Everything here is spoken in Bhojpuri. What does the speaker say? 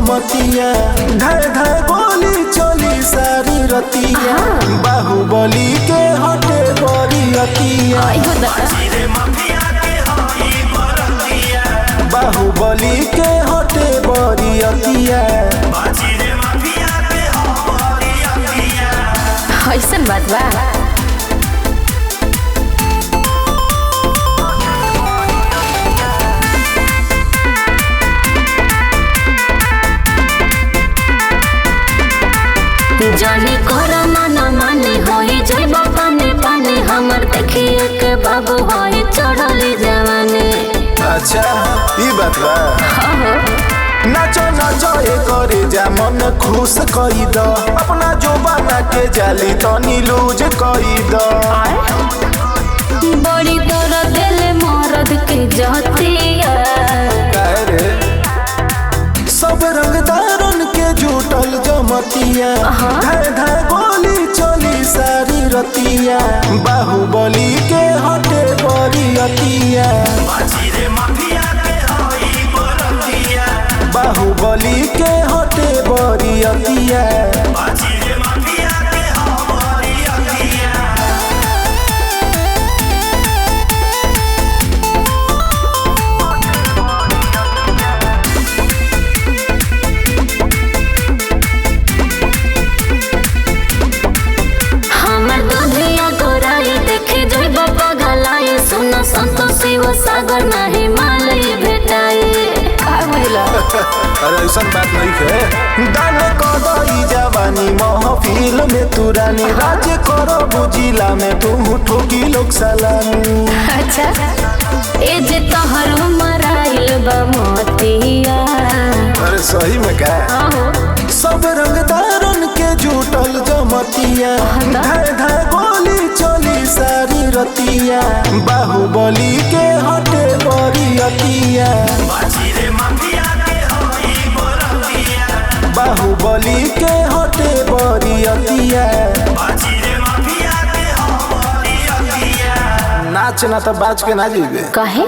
जमतिया धाय धाय गोली चली सारी रतिया बाहुबली के हटे बरियतिया बाहुबली के हटे बरियतिया ऐसन बात बा। जानी कोरा माना माने होई जइबो पानी पानी हमर देखिए के बाबू होई चढ़ली जवानी। अच्छा ई बात बा। नाचो नाचो ए करे जा मन खुश कई द अपना जोबाना के जाली तनी लूज कई द बड़ी तोरा दिल मरद के जतिया रे सब रंगदारन के जुटल जमतिया धाय धाय गोली चली सारी रतिया बाहुबली के हटे बरियतिया बाहुबली के हटे बरियतिया संतोषी वो सागर नहीं मालई भेटाए। अरे ऐसा बात नहीं है दान कदई जवानी महफिल में तू रानी राज्य करो बुझिला में तू ठोकी लोग सलामी। अच्छा ए जे तोहर मराइल बा मोतिया। अरे सही में का सब रंगदारन के जुटल जमतिया धाय धाय गोली चली सारी रतिया बाहुबली के हटे बरियतिया बाहुबली के हटे बरियतिया नाच ना तो बाज के ना जीवे काहे।